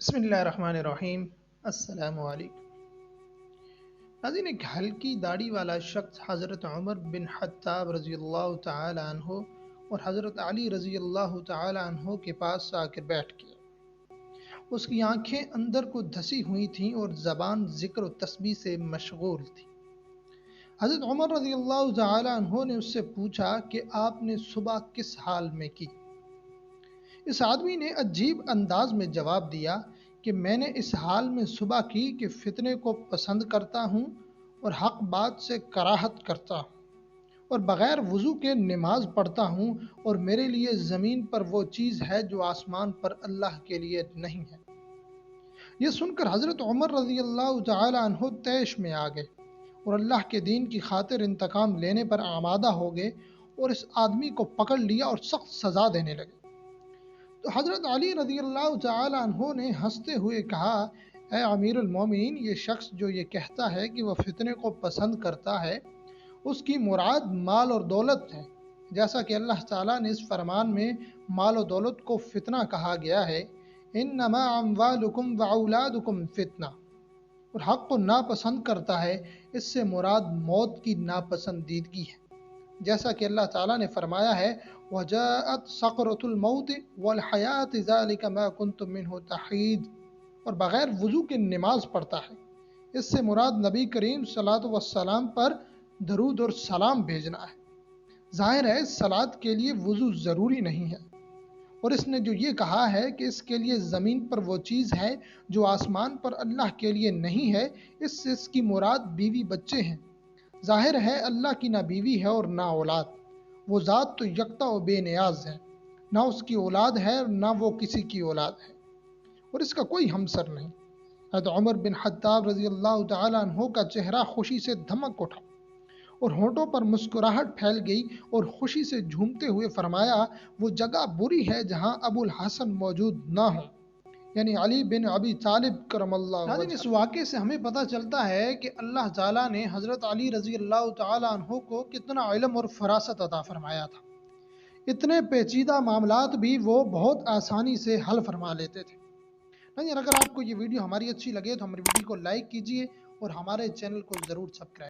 بسم اللہ الرحمن الرحیم۔ السلام علیکم ناظرین، ایک ہلکی داڑھی والا شخص حضرت عمر بن خطاب رضی اللہ تعالی عنہ اور حضرت علی رضی اللہ تعالی عنہ کے پاس آ کر بیٹھ گیا۔ اس کی آنکھیں اندر کو دھسی ہوئی تھیں اور زبان ذکر و تسبیح سے مشغول تھی۔ حضرت عمر رضی اللہ تعالی عنہ نے اس سے پوچھا کہ آپ نے صبح کس حال میں کی؟ اس آدمی نے عجیب انداز میں جواب دیا کہ میں نے اس حال میں صبح کی کہ فتنے کو پسند کرتا ہوں اور حق بات سے کراہت کرتا ہوں، اور بغیر وضو کے نماز پڑھتا ہوں، اور میرے لیے زمین پر وہ چیز ہے جو آسمان پر اللہ کے لیے نہیں ہے۔ یہ سن کر حضرت عمر رضی اللہ تعالی عنہ طیش میں آ گئے اور اللہ کے دین کی خاطر انتقام لینے پر آمادہ ہو گئے اور اس آدمی کو پکڑ لیا اور سخت سزا دینے لگے۔ تو حضرت علی رضی اللہ تعالی عنہ نے ہنستے ہوئے کہا، اے امیر المومنین، یہ شخص جو یہ کہتا ہے کہ وہ فتنے کو پسند کرتا ہے، اس کی مراد مال اور دولت ہے، جیسا کہ اللہ تعالیٰ نے اس فرمان میں مال و دولت کو فتنہ کہا گیا ہے، انما اموالکم واولادکم فتنہ، اور حق کو ناپسند کرتا ہے، اس سے مراد موت کی ناپسندیدگی ہے، جیسا کہ اللہ تعالیٰ نے فرمایا ہے وَجَاءَتْ سَقْرَةُ الْمَوْتِ وَالْحَيَاةِ ذَلِكَ مَا كُنْتُم مِّنْهُ تَحِيدٌ، اور بغیر وضو کے نماز پڑھتا ہے، اس سے مراد نبی کریم صلی اللہ علیہ وسلم پر درود اور سلام بھیجنا ہے۔ ظاہر ہے صلاۃ کے لیے وضو ضروری نہیں ہے، اور اس نے جو یہ کہا ہے کہ اس کے لیے زمین پر وہ چیز ہے جو آسمان پر اللہ کے لیے نہیں ہے، اس سے اس کی مراد بیوی بچے ہیں۔ ظاہر ہے اللہ کی نہ بیوی ہے اور نہ اولاد، وہ ذات تو یکتا و بے نیاز ہے، نہ اس کی اولاد ہے اور نہ وہ کسی کی اولاد ہے، اور اس کا کوئی ہمسر نہیں۔ حضرت عمر بن خطاب رضی اللہ تعالی عنہ کا چہرہ خوشی سے دھمک اٹھا اور ہونٹوں پر مسکراہٹ پھیل گئی اور خوشی سے جھومتے ہوئے فرمایا، وہ جگہ بری ہے جہاں ابو الحسن موجود نہ ہوں، یعنی علی بن ابی طالب کرم اللہ وجہ۔ اس واقعے سے ہمیں پتہ چلتا ہے کہ اللہ تعالیٰ نے حضرت علی رضی اللہ تعالی عنہ کو کتنا علم اور فراست عطا فرمایا تھا۔ اتنے پیچیدہ معاملات بھی وہ بہت آسانی سے حل فرما لیتے تھے۔ اگر آپ کو یہ ویڈیو ہماری اچھی لگے تو ہماری ویڈیو کو لائک کیجئے اور ہمارے چینل کو ضرور سبسکرائب